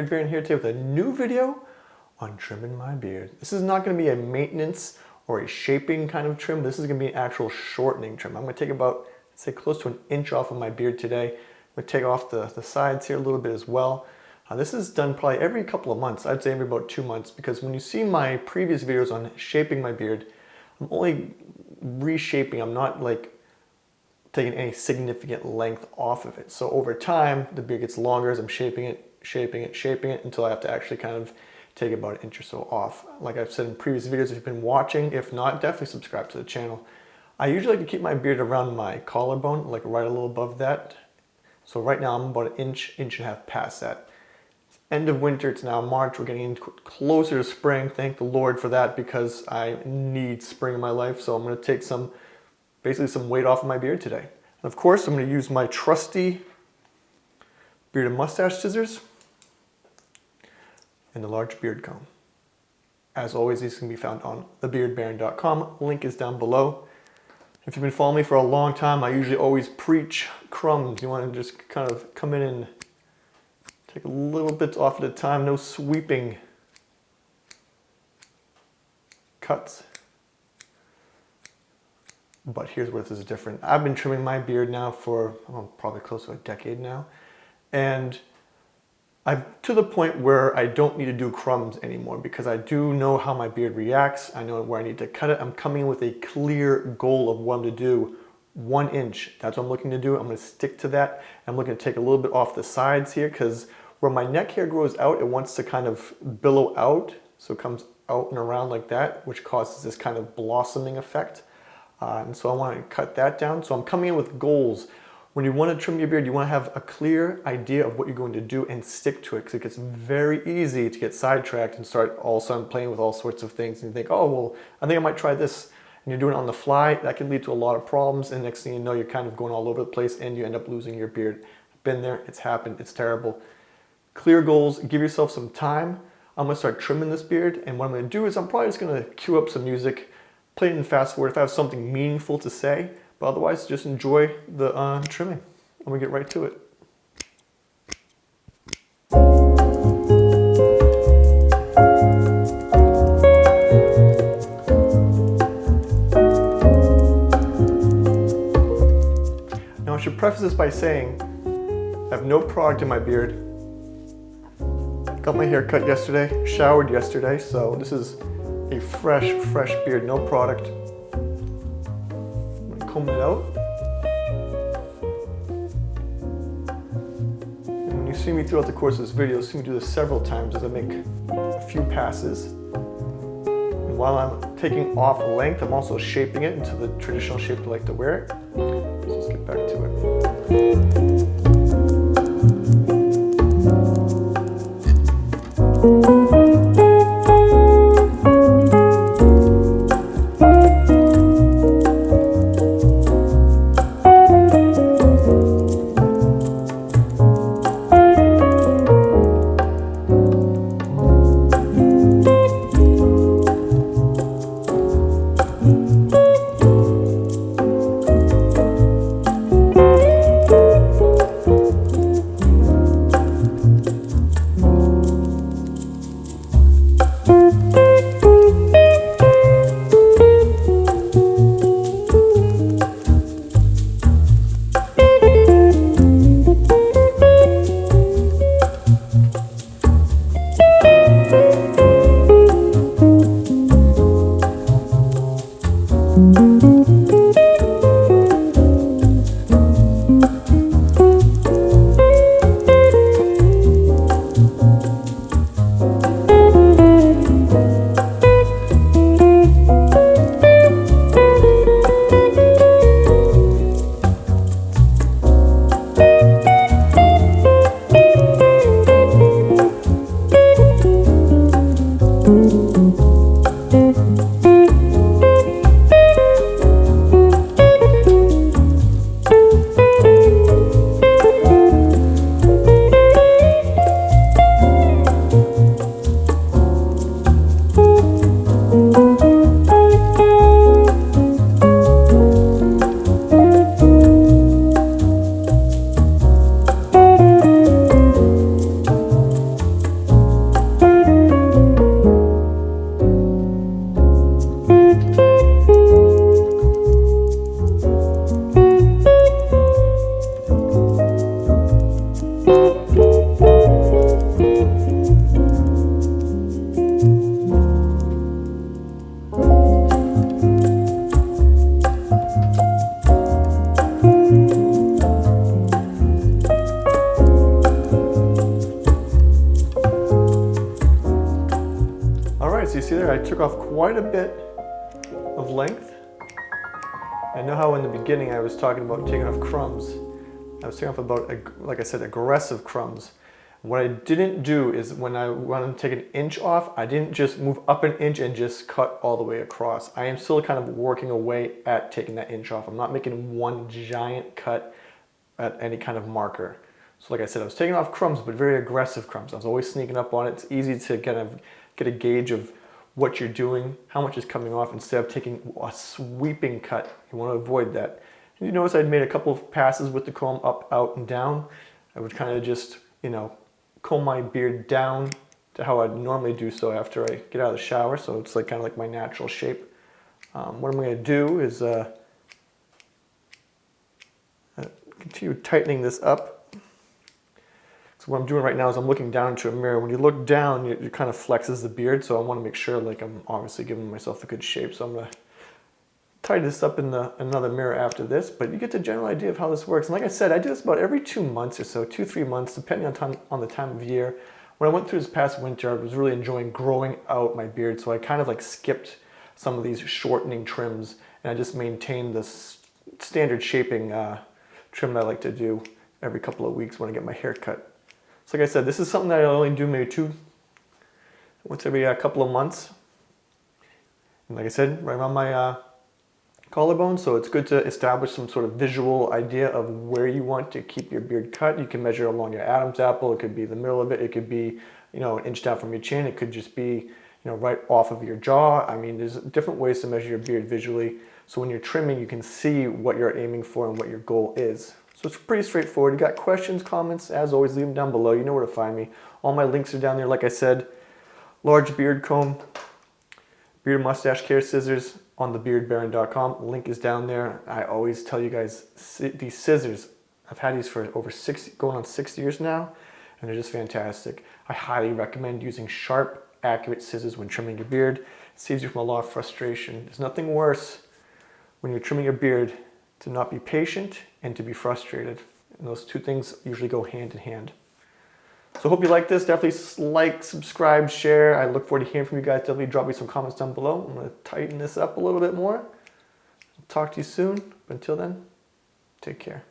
Beard Baron here today with a new video on trimming my beard. This is not going to be a maintenance or a shaping kind of trim. This is going to be an actual shortening trim. I'm going to take about, say, close to an inch off of my beard today. I'm going to take off the sides here a little bit as well. This is done probably every couple of months. I'd say every about 2 months, because when you see my previous videos on shaping my beard, I'm only reshaping. I'm not like taking any significant length off of it. So over time, the beard gets longer as I'm shaping it until I have to actually kind of take about an inch or so off. Like I've said in previous videos, if you've been watching, if not, definitely subscribe to the channel. I usually like to keep my beard around my collarbone, like right a little above that. So right now I'm about an inch and a half past that. It's end of winter, it's now March, we're getting closer to spring. Thank the Lord for that, because I need spring in my life. So I'm gonna take basically some weight off of my beard today. And of course, I'm gonna use my trusty beard and mustache scissors and the large beard comb. As always, these can be found on thebeardbaron.com. Link is down below. If you've been following me for a long time, I usually always preach crumbs. You want to just kind of come in and take a little bit off at a time. No sweeping cuts. But here's where this is different. I've been trimming my beard now for probably close to a decade now. And I'm to the point where I don't need to do crumbs anymore, because I do know how my beard reacts. I know where I need to cut it. I'm coming in with a clear goal of what I'm to do. 1 inch, that's what I'm looking to do. I'm gonna stick to that. I'm looking to take a little bit off the sides here, because where my neck hair grows out, it wants to kind of billow out. So it comes out and around like that, which causes this kind of blossoming effect. And so I want to cut that down. So I'm coming in with goals. When you want to trim your beard, you want to have a clear idea of what you're going to do and stick to it, because it gets very easy to get sidetracked and start all of a sudden playing with all sorts of things and you think, oh, well, I think I might try this. And you're doing it on the fly. That can lead to a lot of problems. And next thing you know, you're kind of going all over the place and you end up losing your beard. Been there, it's happened, it's terrible. Clear goals, give yourself some time. I'm going to start trimming this beard. And what I'm going to do is I'm probably just going to cue up some music, play it in fast forward if I have something meaningful to say. But otherwise, just enjoy the trimming. I'm gonna get right to it. Now I should preface this by saying I have no product in my beard. Got my hair cut yesterday, showered yesterday, so this is a fresh beard, no product. Comb it out. And when you see me throughout the course of this video, you'll see me do this several times as I make a few passes. And while I'm taking off length, I'm also shaping it into the traditional shape I like to wear it. So let's get back to it. took off quite a bit of length. I know how in the beginning I was talking about taking off crumbs. I was taking off about, like I said, aggressive crumbs. What I didn't do is when I wanted to take an inch off, I didn't just move up an inch and just cut all the way across. I am still kind of working away at taking that inch off. I'm not making one giant cut at any kind of marker. So like I said, I was taking off crumbs, but very aggressive crumbs. I was always sneaking up on it. It's easy to kind of get a gauge of what you're doing, how much is coming off, instead of taking a sweeping cut. You want to avoid that. And you notice I'd made a couple of passes with the comb up, out, and down. I would kind of just, comb my beard down to how I'd normally do so after I get out of the shower. So it's like kind of like my natural shape. What I'm going to do is continue tightening this up. So what I'm doing right now is I'm looking down into a mirror. When you look down, it kind of flexes the beard. So I want to make sure like I'm obviously giving myself a good shape. So I'm going to tidy this up in another mirror after this, but you get the general idea of how this works. And like I said, I do this about every 2 months or so, 2-3 months, depending on the time of year. When I went through this past winter, I was really enjoying growing out my beard, so I kind of like skipped some of these shortening trims, and I just maintained this standard shaping trim that I like to do every couple of weeks when I get my hair cut. So like I said, this is something that I only do maybe once every couple of months. And like I said, right around my collarbone, so it's good to establish some sort of visual idea of where you want to keep your beard cut. You can measure along your Adam's apple. It could be the middle of it. It could be, an inch down from your chin. It could just be, right off of your jaw. I mean, there's different ways to measure your beard visually. So when you're trimming, you can see what you're aiming for and what your goal is. So it's pretty straightforward. You got questions, comments, as always, leave them down below. You know where to find me. All my links are down there. Like I said, large beard comb, beard mustache care scissors on thebeardbaron.com. Link is down there. I always tell you guys, these scissors, I've had these for over going on 6 years now, and they're just fantastic. I highly recommend using sharp, accurate scissors when trimming your beard. It saves you from a lot of frustration. There's nothing worse when you're trimming your beard to not be patient and to be frustrated. And those two things usually go hand in hand. So hope you like this. Definitely like, subscribe, share. I look forward to hearing from you guys. Definitely drop me some comments down below. I'm going to tighten this up a little bit more. I'll talk to you soon. But until then, take care.